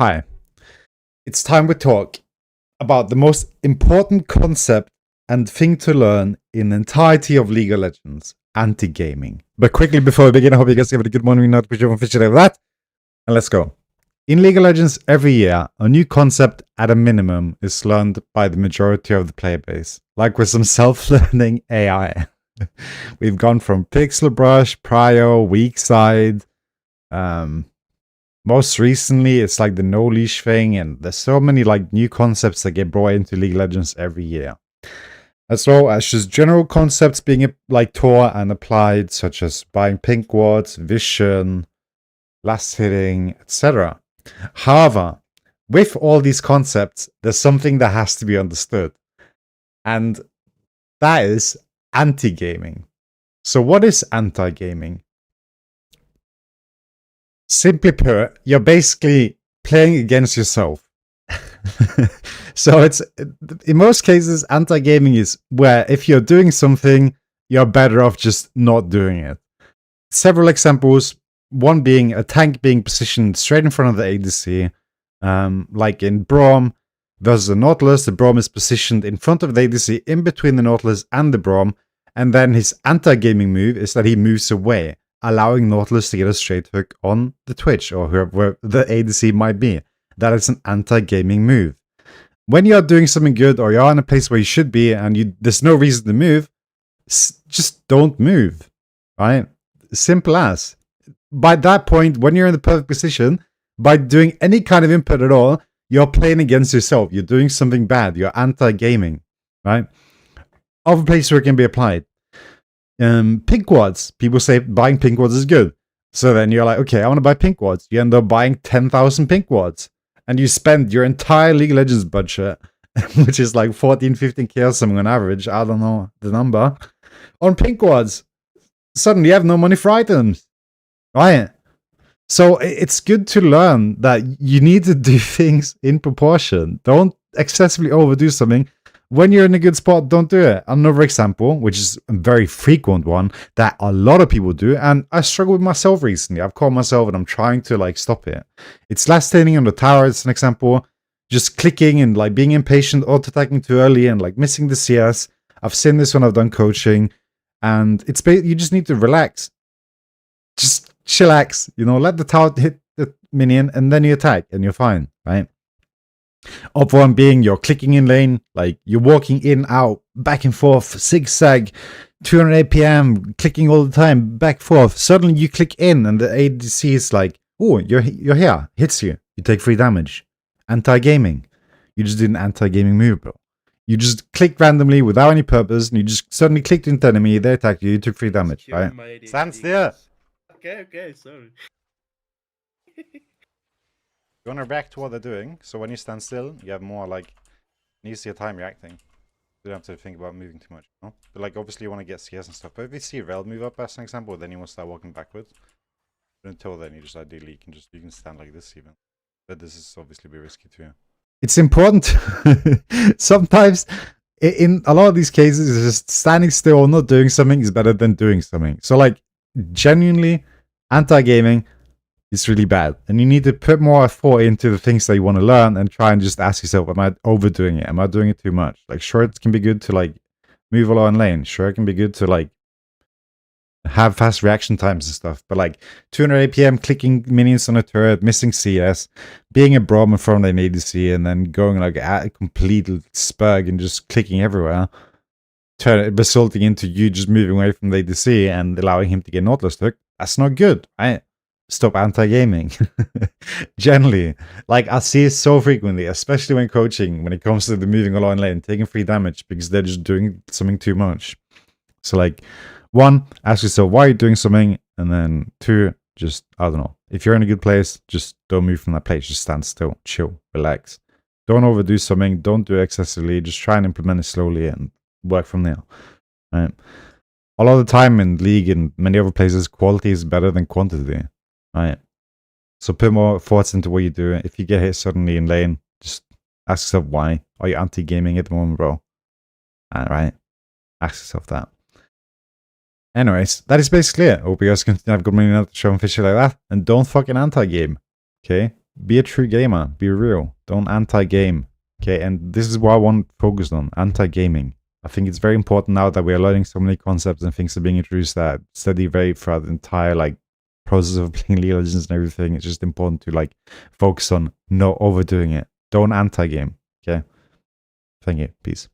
Hi, it's time we talk about the most important concept and thing to learn in the entirety of League of Legends, anti-gaming. But quickly before we begin, I hope you guys have a good morning, not which officially of that. And let's go. In League of Legends, every year, a new concept at a minimum is learned by the majority of the player base, like with some self-learning AI. We've gone from Pixel Brush, Prio, Weak Side, most recently, it's like the no leash thing, and there's so many like new concepts that get brought into League of Legends every year. As well as just general concepts being like taught and applied, such as buying pink wards, vision, last hitting, etc. However, with all these concepts, there's something that has to be understood, and that is anti-gaming. So what is anti-gaming? Simply put, you're basically playing against yourself. So it's, in most cases, anti-gaming is where if you're doing something, you're better off just not doing it. Several examples, one being a tank being positioned straight in front of the ADC, like in Braum versus the Nautilus. The Braum is positioned in front of the ADC, in between the Nautilus and the Braum, and then his anti-gaming move is that he moves away, allowing Nautilus to get a straight hook on the Twitch or wherever the ADC might be. That is an anti-gaming move. When you're doing something good or you're in a place where you should be and there's no reason to move, just don't move, right? Simple as. By that point, when you're in the perfect position, by doing any kind of input at all, you're playing against yourself. You're doing something bad. You're anti-gaming, right? Other places where it can be applied. Pink wards. People say buying pink wards is good. So then you're like, okay, I want to buy pink wards. You end up buying 10,000 pink wards. And you spend your entire League of Legends budget, which is like 14, 15k or something on average, I don't know the number, on pink wards. Suddenly you have no money for items, right? So it's good to learn that you need to do things in proportion. Don't excessively overdo something. When you're in a good spot, don't do it. Another example, which is a very frequent one that a lot of people do, and I struggle with myself recently. I've caught myself and I'm trying to like stop it. It's last hitting on the tower, it's an example. Just clicking and like being impatient, auto-attacking too early and like missing the CS. I've seen this when I've done coaching, and it's you just need to relax. Just chillax, let the tower hit the minion and then you attack and you're fine, right? Other one being you're clicking in lane, like you're walking in, out, back and forth, zigzag, 200 APM, clicking all the time, back forth. Suddenly you click in and the ADC is like, oh, you're here, hits you. You take 3 damage. Anti-gaming. You just did an anti-gaming move, bro. You just click randomly without any purpose and you just suddenly clicked into enemy, they attacked you, you took 3 damage, right? Stand still. Okay, sorry. You want to react to what they're doing, so when you stand still, you have more like an easier time reacting. You don't have to think about moving too much, no? But like obviously you want to get CS and stuff. But if you see Rel move up as an example, then you want to start walking backwards. But until then, you just ideally you can stand like this even. But this is obviously be risky too. It's important. Sometimes, in a lot of these cases, just standing still or not doing something is better than doing something. So like genuinely, anti-gaming is really bad, and you need to put more thought into the things that you want to learn and try and just ask yourself, am I overdoing it? Am I doing it too much? Like, sure, it can be good to like move along lane. Sure, it can be good to like have fast reaction times and stuff, but like 200 APM, clicking minions on a turret, missing CS, being a Braum in front of an ADC, and then going like at a complete spurg and just clicking everywhere, resulting into you just moving away from the ADC and allowing him to get Nautilus hook. That's not good, right? Stop anti-gaming. Generally, like I see it so frequently, especially when coaching, when it comes to the moving along lane, taking 3 damage because they're just doing something too much. So like, 1, ask yourself why you're doing something, and then 2, just, I don't know, if you're in a good place, just don't move from that place. Just stand still, chill, relax. Don't overdo something, don't do it excessively, just try and implement it slowly and work from there. Right? A lot of the time in League and many other places, quality is better than quantity. Right, so put more thoughts into what you do. If you get hit suddenly in lane, just ask yourself why. Are you anti-gaming at the moment, bro? Alright, ask yourself that. Anyways, that is basically it. Hope you guys continue to have good morning, show and fish like that, and don't fucking anti-game. Okay, be a true gamer. Be real. Don't anti-game. Okay, and this is what I want focused on, anti-gaming. I think it's very important now that we are learning so many concepts and things are being introduced that steady very throughout the entire like process of playing League of Legends and everything. It's just important to like focus on not overdoing it. Don't anti-game. Okay. Thank you. Peace.